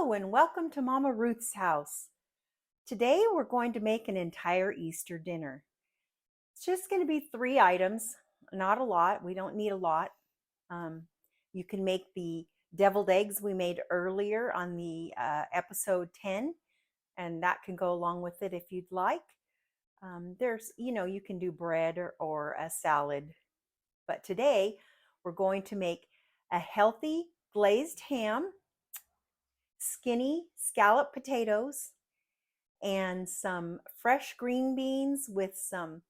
Hello and welcome to Mama Ruth's house. Today we're going to make an entire Easter dinner. It's just going to be 3 items, not a lot. We don't need a lot. You can make the deviled eggs we made earlier on the episode 10, and that can go along with it if you'd like. You can do bread or a salad. But today we're going to make a healthy glazed ham, skinny scalloped potatoes, and some fresh green beans with some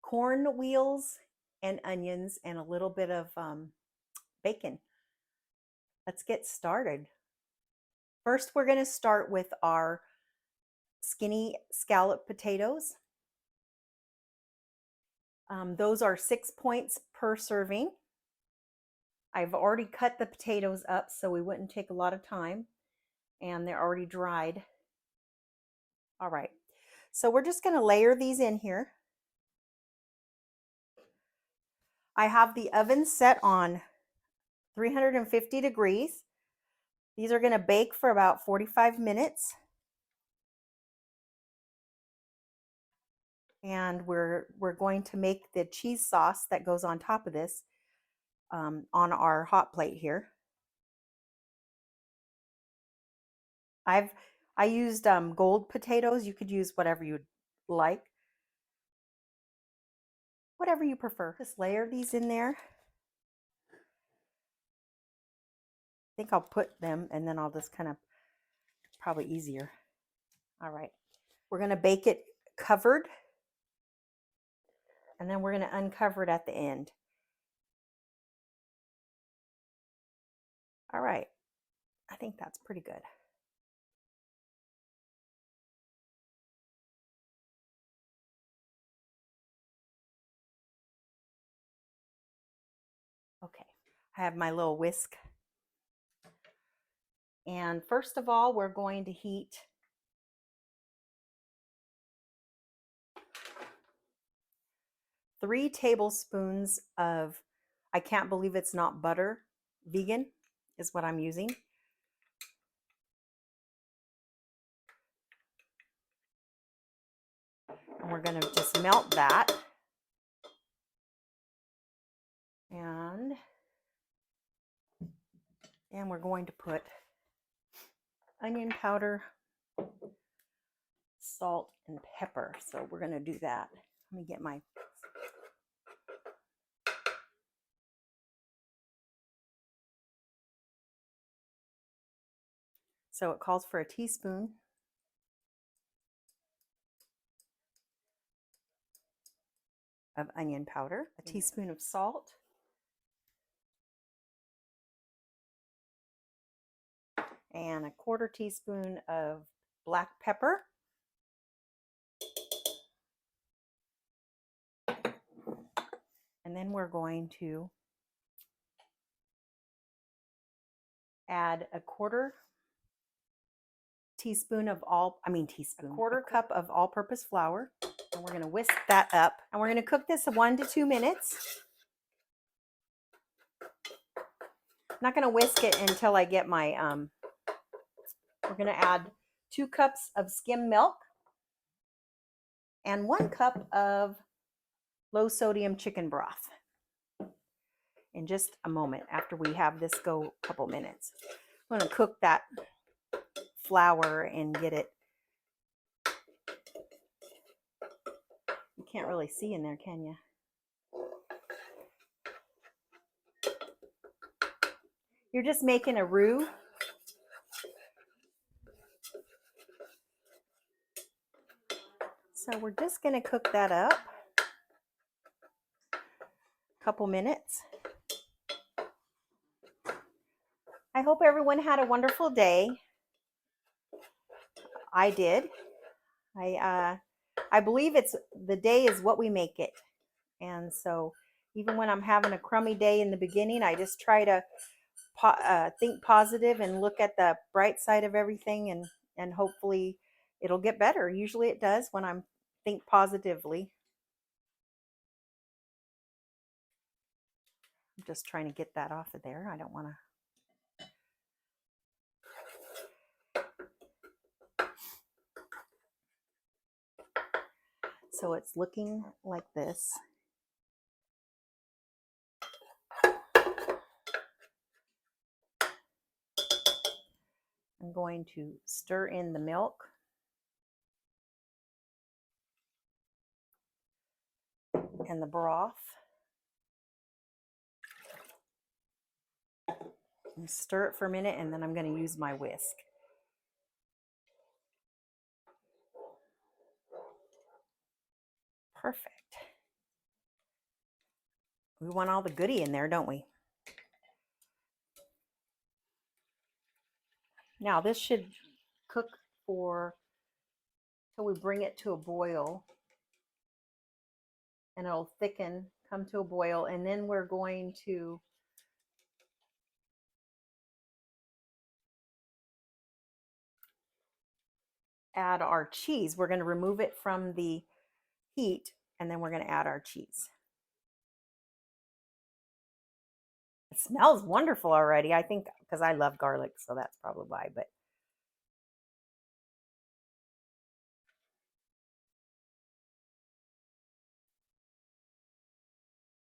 corn wheels and onions and a little bit of bacon. Let's get started. First, we're going to start with our skinny scalloped potatoes. Those are 6 points per serving. I've already cut the potatoes up so we wouldn't take a lot of time, and they're already dried. All right, so we're just going to layer these in here. I have the oven set on 350 degrees. These are going to bake for about 45 minutes. And we're going to make the cheese sauce that goes on top of this on our hot plate here. I used gold potatoes. You could use whatever you'd like. Whatever you prefer. Just layer these in there. I think I'll put them and then I'll just kind of, probably easier. All right. We're going to bake it covered. And then we're going to uncover it at the end. All right. I think that's pretty good. Okay, I have my little whisk. And first of all, we're going to heat 3 tablespoons of, I can't believe it's not butter, vegan is what I'm using. And we're going to just melt that. And we're going to put onion powder, salt, and pepper. So we're going to do that. Let me get my... So it calls for a teaspoon. Of onion powder, a teaspoon of salt, and a 1/4 teaspoon of black pepper. And then we're going to add a 1/4 teaspoon of a 1/4 cup of all-purpose flour. And we're going to whisk that up. And we're going to cook this 1 to 2 minutes. I'm not going to whisk it until I get my, we're going to add 2 cups of skim milk and 1 cup of low sodium chicken broth in just a moment after we have this go a couple minutes. I'm going to cook that flour and get it. You can't really see in there, can you? You're just making a roux. So we're just going to cook that up a couple minutes. I hope everyone had a wonderful day. I did. I believe it's the day is what we make it. And so even when I'm having a crummy day in the beginning, I just try to think positive and look at the bright side of everything, and hopefully it'll get better. Usually it does when I think positively. I'm just trying to get that off of there. I don't want to. So it's looking like this. I'm going to stir in the milk. And the broth. And stir it for a minute, and then I'm going to use my whisk. Perfect. We want all the goodie in there, don't we? Now this should cook for till we bring it to a boil, and it'll thicken, come to a boil, and then we're going to add our cheese. We're going to remove it from the heat, and then we're going to add our cheese. It smells wonderful already. I think because I love garlic, so that's probably why. But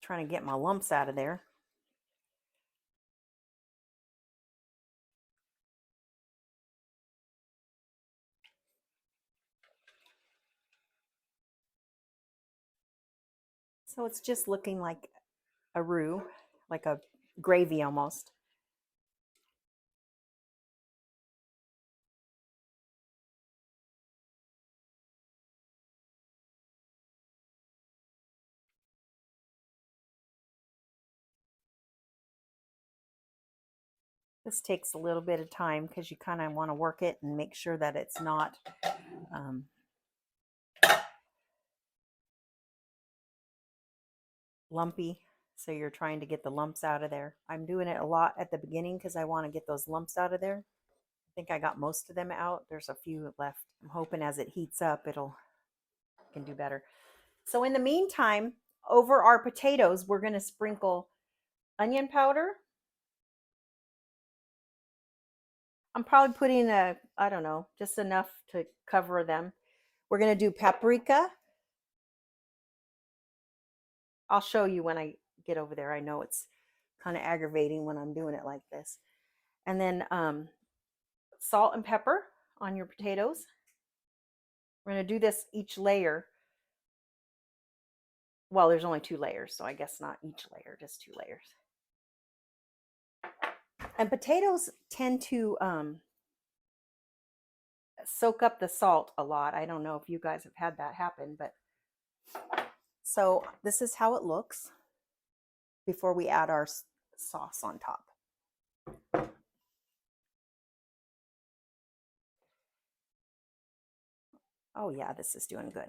trying to get my lumps out of there. So it's just looking like a roux, like a gravy almost. This takes a little bit of time because you kind of want to work it and make sure that it's not lumpy. So you're trying to get the lumps out of there. I'm doing it a lot at the beginning because I want to get those lumps out of there. I think I got most of them out. There's a few left. I'm hoping as it heats up, can do better. So in the meantime, over our potatoes, we're going to sprinkle onion powder. I'm probably putting I don't know, just enough to cover them. We're going to do paprika. I'll show you when I get over there. I know it's kind of aggravating when I'm doing it like this. And then salt and pepper on your potatoes. We're going to do this each layer. Well, there's only 2 layers, so I guess not each layer, just 2 layers. And potatoes tend to soak up the salt a lot. I don't know if you guys have had that happen, but so this is how it looks before we add our sauce on top. Oh yeah, this is doing good.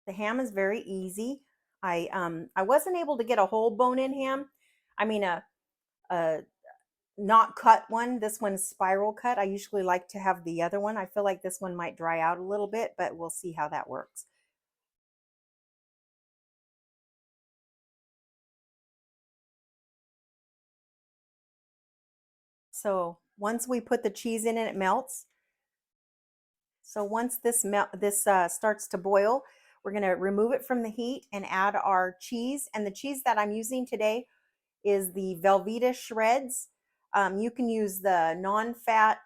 The ham is very easy. I wasn't able to get a whole bone-in ham. I mean a not cut one. This one's spiral cut. I usually like to have the other one. I feel like this one might dry out a little bit, but we'll see how that works. So once we put the cheese in and it melts, so once this starts to boil, we're going to remove it from the heat and add our cheese. And the cheese that I'm using today is the Velveeta shreds. You can use the non-fat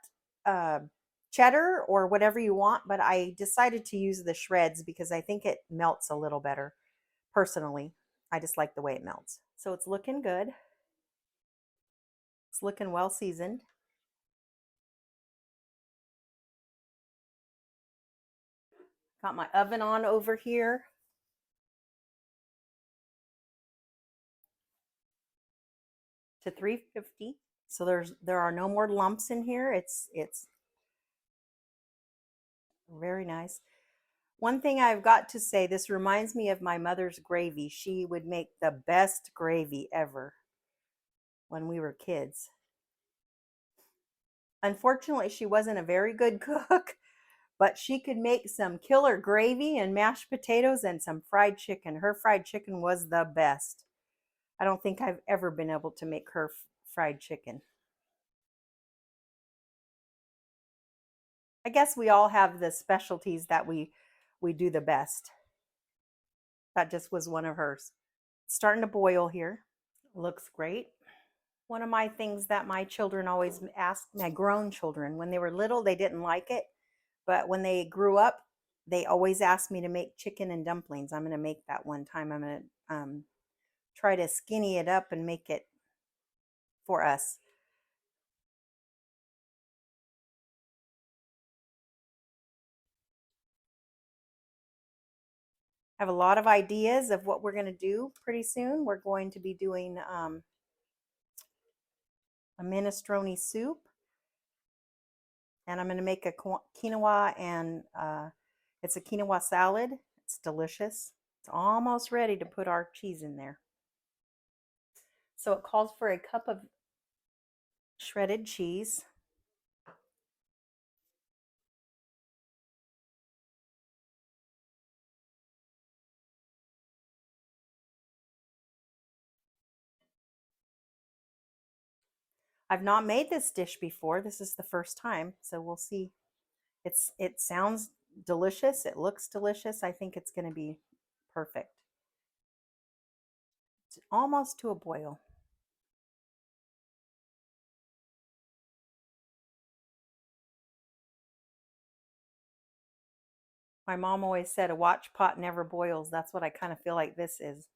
cheddar or whatever you want, but I decided to use the shreds because I think it melts a little better. Personally, I just like the way it melts. So it's looking good. It's looking well seasoned. Got my oven on over here. To 350. So there are no more lumps in here. It's very nice. One thing I've got to say, this reminds me of my mother's gravy. She would make the best gravy ever when we were kids. Unfortunately, she wasn't a very good cook, but she could make some killer gravy and mashed potatoes and some fried chicken. Her fried chicken was the best. I don't think I've ever been able to make her fried chicken. I guess we all have the specialties that we do the best. That just was one of hers. It's starting to boil here. Looks great. One of my things that my children always ask, my grown children, when they were little, they didn't like it. But when they grew up, they always asked me to make chicken and dumplings. I'm going to make that one time. I'm going to try to skinny it up and make it for us. I have a lot of ideas of what we're going to do pretty soon. We're going to be doing a minestrone soup, and I'm going to make a quinoa, and it's a quinoa salad. It's delicious. It's almost ready to put our cheese in there. So it calls for a cup of shredded cheese. I've not made this dish before. This is the first time, so we'll see. It sounds delicious. It looks delicious. I think it's going to be perfect. It's almost to a boil. My mom always said a watch pot never boils. That's what I kind of feel like this is.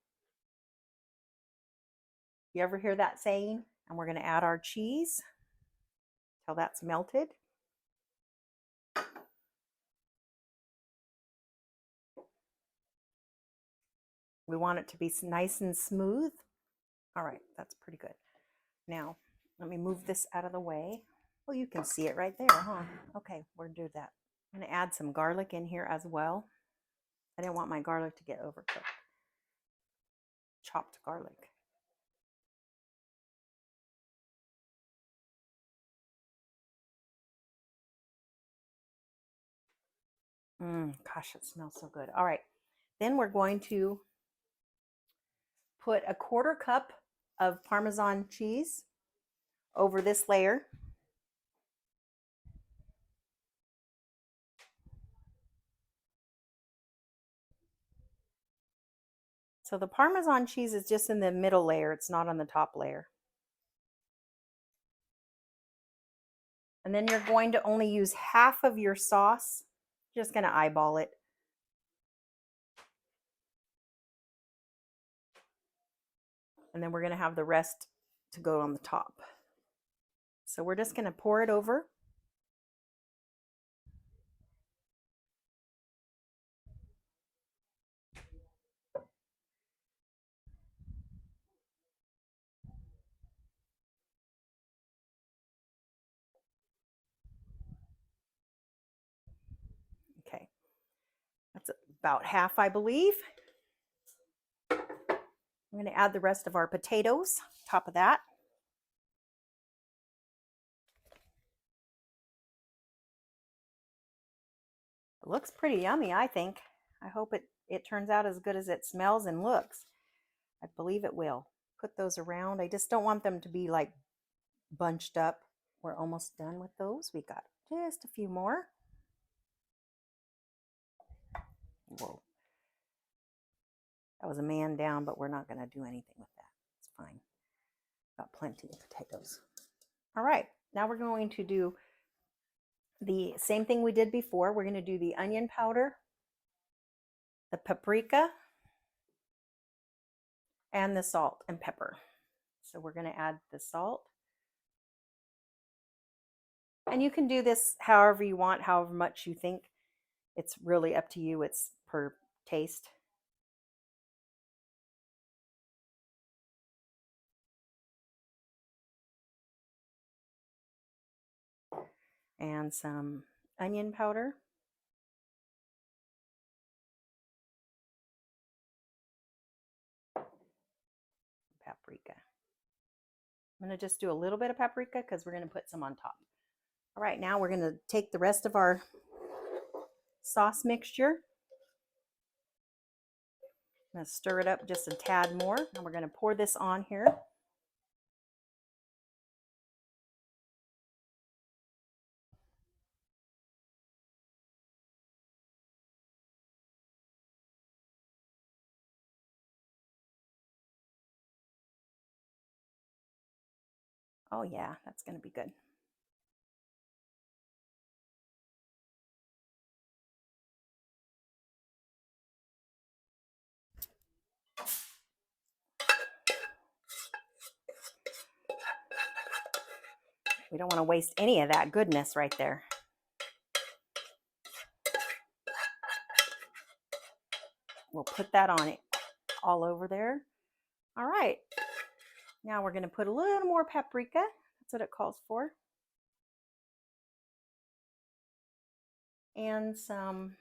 You ever hear that saying? And we're going to add our cheese till that's melted. We want it to be nice and smooth. All right, that's pretty good. Now, let me move this out of the way. Well, you can see it right there, huh? Okay, we're going to do that. I'm going to add some garlic in here as well. I didn't want my garlic to get overcooked. Chopped garlic. Gosh, it smells so good. All right, then we're going to put a 1/4 cup of Parmesan cheese over this layer. So the Parmesan cheese is just in the middle layer. It's not on the top layer. And then you're going to only use half of your sauce. Just going to eyeball it. And then we're going to have the rest to go on the top. So we're just going to pour it over. Okay. That's about half, I believe. I'm going to add the rest of our potatoes on top of that. It looks pretty yummy, I think. I hope it turns out as good as it smells and looks. I believe it will. Put those around. I just don't want them to be like bunched up. We're almost done with those. We got just a few more. Whoa. That was a man down, but we're not going to do anything with that. It's fine. Got plenty of potatoes. All right, now we're going to do the same thing we did before. We're going to do the onion powder, the paprika, and the salt and pepper. So we're going to add the salt. And you can do this however you want, however much you think. It's really up to you. It's per taste. And some onion powder. Paprika. I'm going to just do a little bit of paprika because we're going to put some on top. All right, now we're going to take the rest of our sauce mixture. I'm going to stir it up just a tad more, and we're going to pour this on here. Oh yeah, that's going to be good. We don't want to waste any of that goodness right there. We'll put that on it all over there. All right. Now we're going to put a little more paprika. That's what it calls for. And some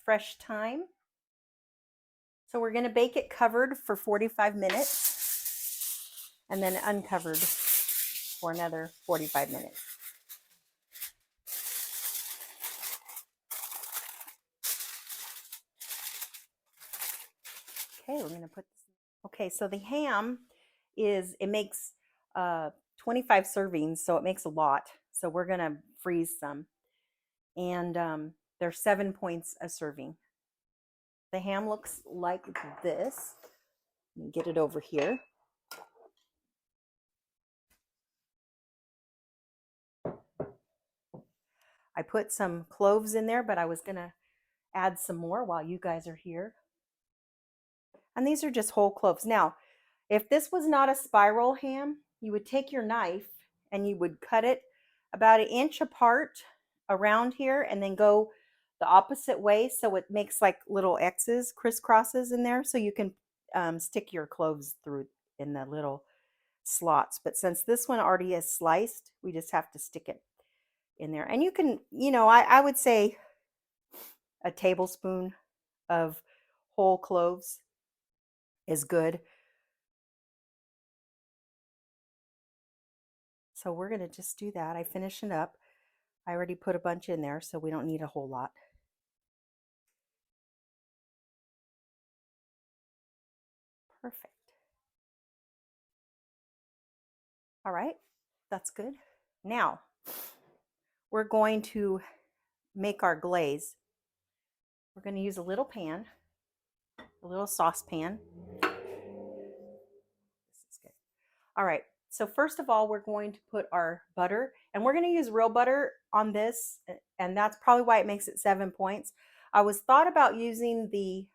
fresh thyme. So we're going to bake it covered for 45 minutes and then uncovered for another 45 minutes. Okay, we're going to put this. Okay, so the ham it makes 25 servings, so it makes a lot. So we're going to freeze some. And there's 7 points a serving. The ham looks like this. Let me get it over here. I put some cloves in there, but I was going to add some more while you guys are here. And these are just whole cloves. Now, if this was not a spiral ham, you would take your knife and you would cut it about 1 inch apart around here and then go the opposite way so it makes like little X's, crisscrosses in there, so you can stick your cloves through in the little slots. But since this one already is sliced, we just have to stick it in there. And you can, I would say a tablespoon of whole cloves is good. So we're going to just do that. I finish it up. I already put a bunch in there, so we don't need a whole lot. Perfect. All right, that's good. Now, we're going to make our glaze. We're going to use a little pan, a little saucepan. This is good. All right, so first of all, we're going to put our butter, and we're going to use real butter on this, and that's probably why it makes it 7 points. I was thought about using the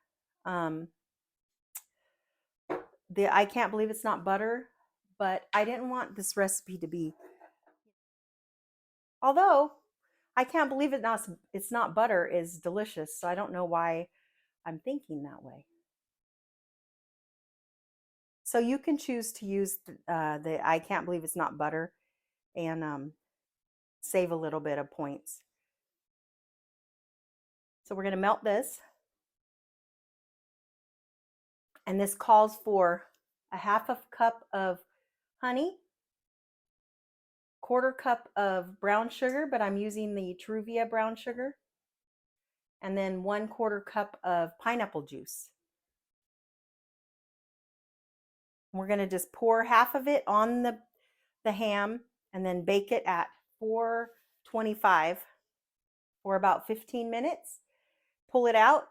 I can't believe it's not butter, but I didn't want this recipe to be, although I can't believe it's not butter is delicious, so I don't know why I'm thinking that way. So you can choose to use the I can't believe it's not butter and save a little bit of points. So we're going to melt this. And this calls for a 1/2 cup of honey, 1/4 cup of brown sugar, but I'm using the Truvia brown sugar, and then 1/4 cup of pineapple juice. We're going to just pour half of it on the ham and then bake it at 425 for about 15 minutes. Pull it out,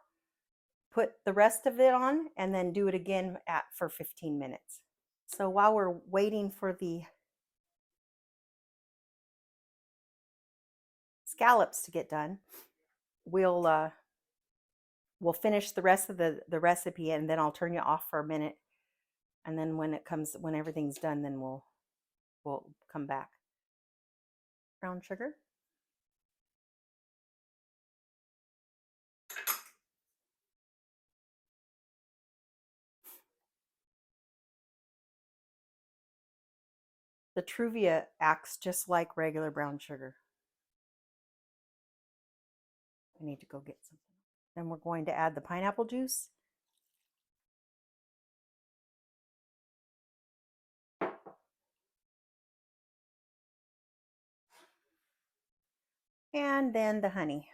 put the rest of it on, and then do it again for 15 minutes. So while we're waiting for the scallops to get done, we'll finish the rest of the recipe, and then I'll turn you off for a minute. And then when everything's done, then we'll come back. Brown sugar. The Truvia acts just like regular brown sugar. I need to go get something. Then we're going to add the pineapple juice. And then the honey.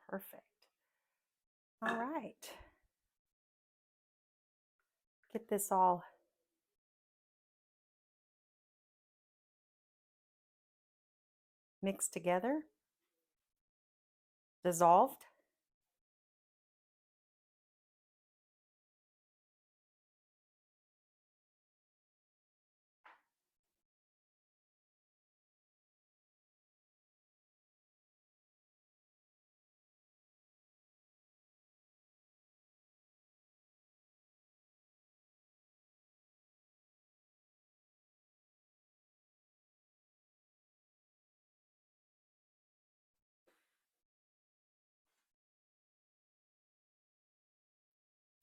Perfect. All right. Get this all mixed together, dissolved.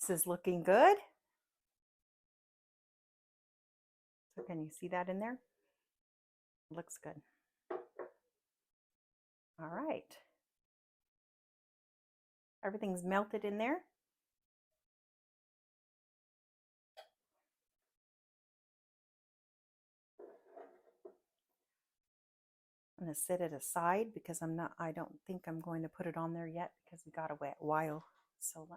This is looking good. So can you see that in there? Looks good. All right. Everything's melted in there. I'm going to set it aside because I don't think I'm going to put it on there yet because we got a while. So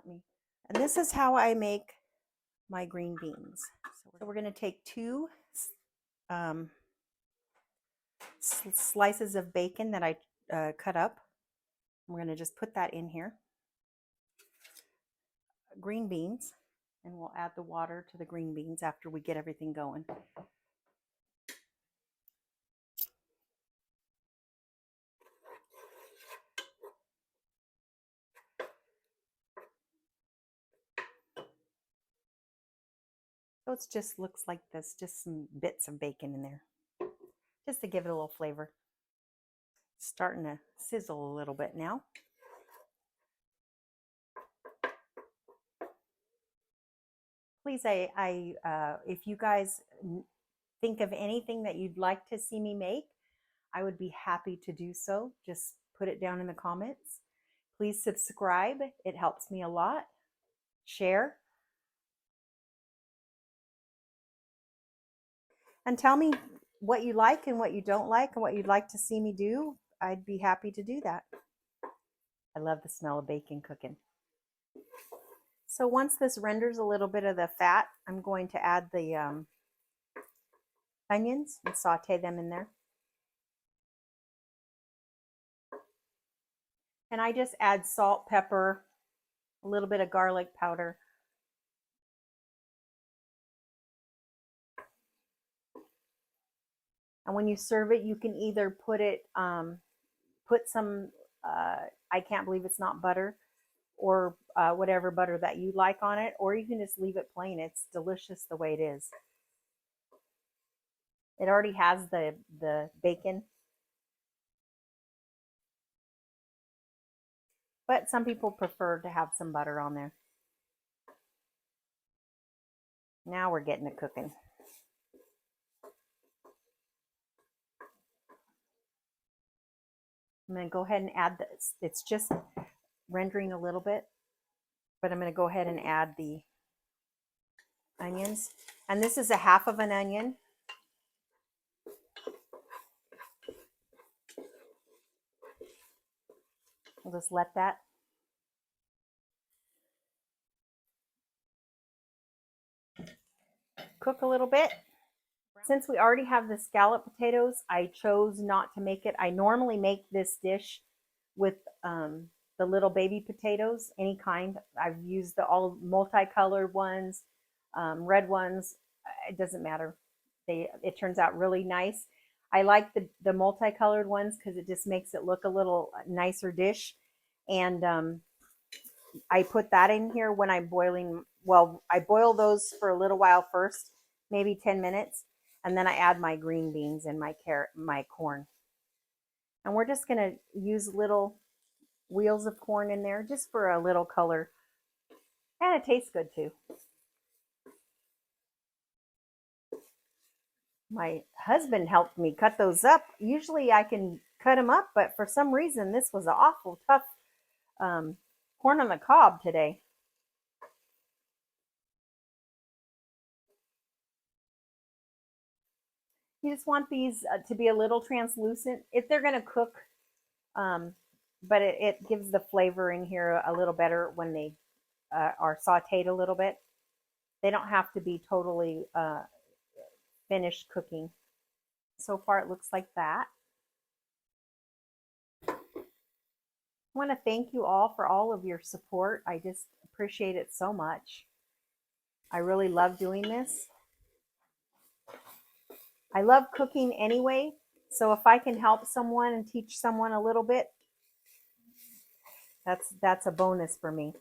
and this is how I make my green beans. So we're going to take 2 slices of bacon that I cut up. We're going to just put that in here. Green beans, and we'll add the water to the green beans after we get everything going. So it just looks like this, just some bits of bacon in there, just to give it a little flavor. It's starting to sizzle a little bit now. Please, if you guys think of anything that you'd like to see me make, I would be happy to do so. Just put it down in the comments. Please subscribe. It helps me a lot. Share. And tell me what you like and what you don't like and what you'd like to see me do. I'd be happy to do that. I love the smell of bacon cooking. So once this renders a little bit of the fat, I'm going to add the onions and saute them in there. And I just add salt, pepper, a little bit of garlic powder. And when you serve it, you can either put some, I can't believe it's not butter, or whatever butter that you like on it, or you can just leave it plain. It's delicious the way it is. It already has the bacon. But some people prefer to have some butter on there. Now we're getting it cooking. I'm going to go ahead and add this. It's just rendering a little bit, but I'm going to go ahead and add the onions. And this is a half of an onion. We'll just let that cook a little bit. Since we already have the scalloped potatoes, I chose not to make it. I normally make this dish with the little baby potatoes, any kind. I've used the all multicolored ones, red ones. It doesn't matter. It turns out really nice. I like the multicolored ones because it just makes it look a little nicer dish. And I put that in here when I'm boiling. Well, I boil those for a little while first, maybe 10 minutes. And then I add my green beans and my carrot, my corn. And we're just going to use little wheels of corn in there just for a little color. And it tastes good too. My husband helped me cut those up. Usually I can cut them up, but for some reason this was an awful tough corn on the cob today. You just want these to be a little translucent. If they're going to cook but it gives the flavor in here a little better when they are sauteed a little bit. They don't have to be totally finished cooking. So far, it looks like that. I want to thank you all for all of your support. I just appreciate it so much. I really love doing this. I love cooking anyway, so if I can help someone and teach someone a little bit, that's a bonus for me.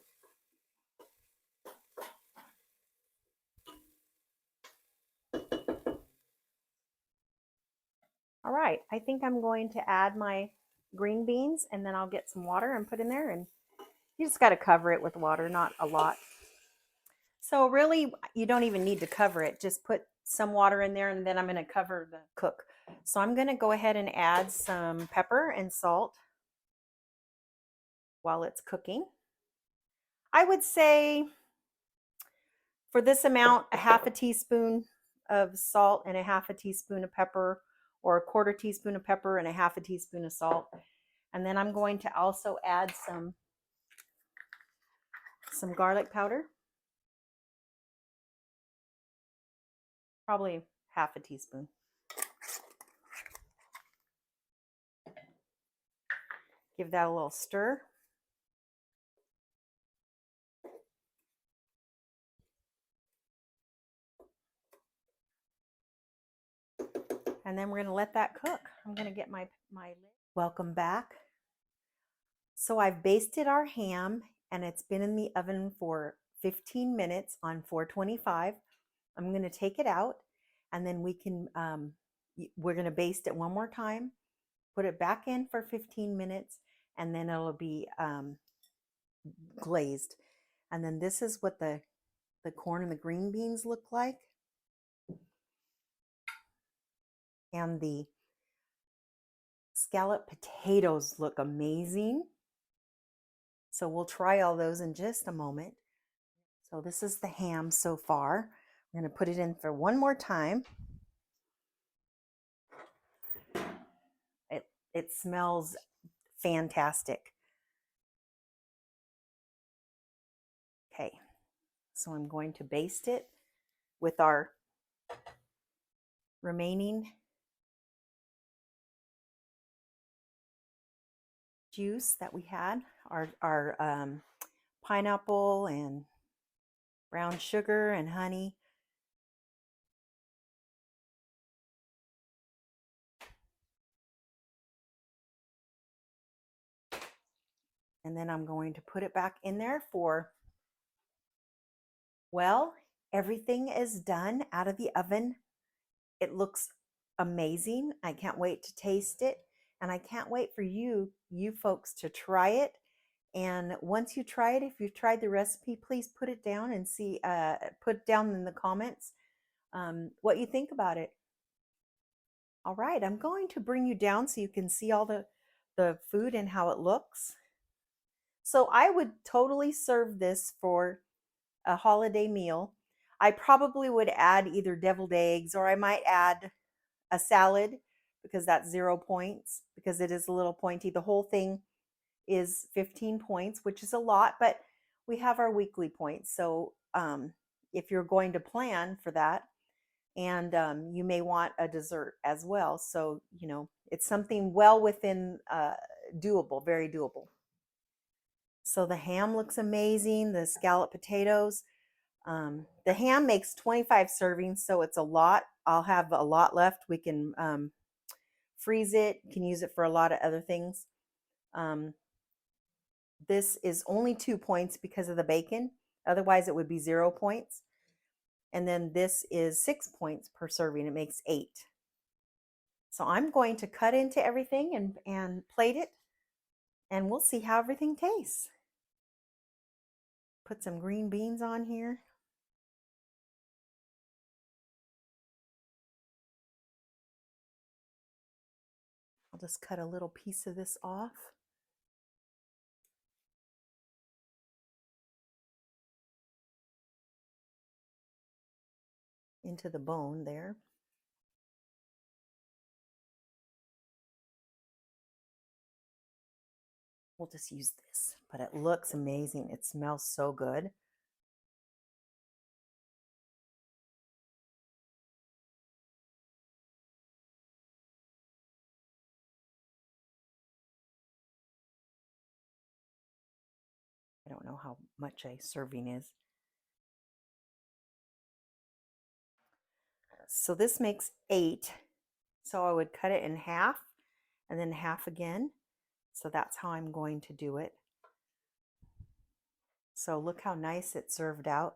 All right, I think I'm going to add my green beans and then I'll get some water and put in there, and you just got to cover it with water, not a lot. So really, you don't even need to cover it. Just put some water in there and then I'm going to cover the cook. So I'm going to go ahead and add some pepper and salt while it's cooking. I would say for this amount, a half a teaspoon of salt and a half a teaspoon of pepper, or a quarter teaspoon of pepper and a half a teaspoon of salt. And then I'm going to also add some garlic powder, probably half a teaspoon. Give that a little stir. And then we're going to let that cook. I'm going to get my lid. Welcome back. So I've basted our ham and it's been in the oven for 15 minutes on 425. I'm going to take it out and then we're going to baste it one more time, put it back in for 15 minutes, and then it'll be glazed. And then this is what the corn and the green beans look like. And the scalloped potatoes look amazing. So we'll try all those in just a moment. So this is the ham so far. I'm going to put it in for one more time. It smells fantastic. Okay, so I'm going to baste it with our remaining juice that we had, our pineapple and brown sugar and honey. And then I'm going to put it back in there for, well, everything is done out of the oven. It looks amazing. I can't wait to taste it. And I can't wait for you folks to try it. And once you try it, if you've tried the recipe, please put it down and put down in the comments what you think about it. All right, I'm going to bring you down so you can see all the food and how it looks. So I would totally serve this for a holiday meal. I probably would add either deviled eggs, or I might add a salad, because that's 0 points, because it is a little pointy. The whole thing is 15 points, which is a lot, but we have our weekly points. So if you're going to plan for that, and you may want a dessert as well. So, it's something well within doable, very doable. So the ham looks amazing. The scalloped potatoes. The ham makes 25 servings, so it's a lot. I'll have a lot left. We can freeze it, can use it for a lot of other things. This is only 2 points because of the bacon. Otherwise, it would be 0 points. And then this is 6 points per serving. It makes 8. So I'm going to cut into everything and plate it, and we'll see how everything tastes. Put some green beans on here. I'll just cut a little piece of this off. Into the bone there. We'll just use this, but it looks amazing. It smells so good. I don't know how much a serving is. So this makes 8. So I would cut it in half and then half again. So that's how I'm going to do it. So look how nice it served out.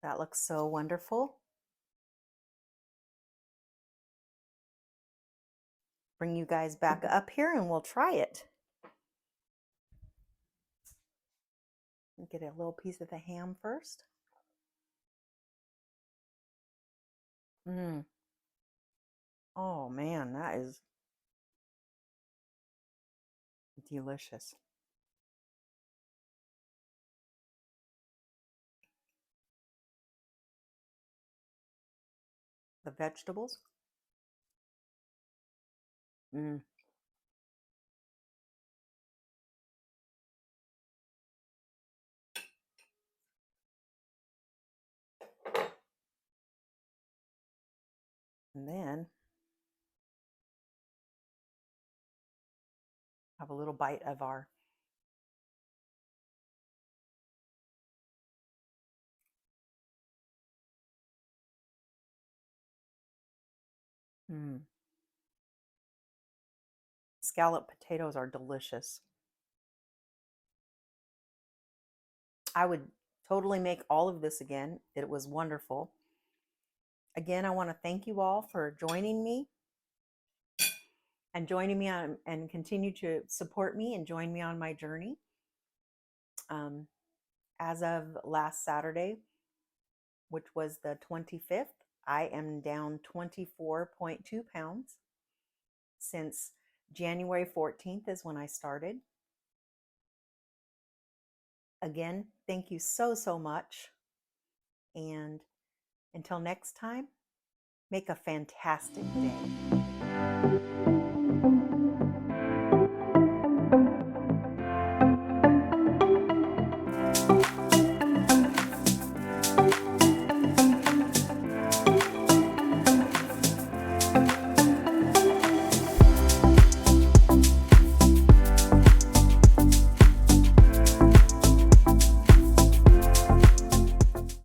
That looks so wonderful. Bring you guys back up here and we'll try it. Get a little piece of the ham first. Oh man, that is delicious. The vegetables. Mm. And then have a little bite of our scalloped potatoes are delicious. I would totally make all of this again. It was wonderful. Again, I want to thank you all for joining me and joining me on and continue to support me and join me on my journey. As of last Saturday, which was the 25th, I am down 24.2 pounds. Since January 14th is when I started. Again, thank you so, so much. And until next time, make a fantastic day.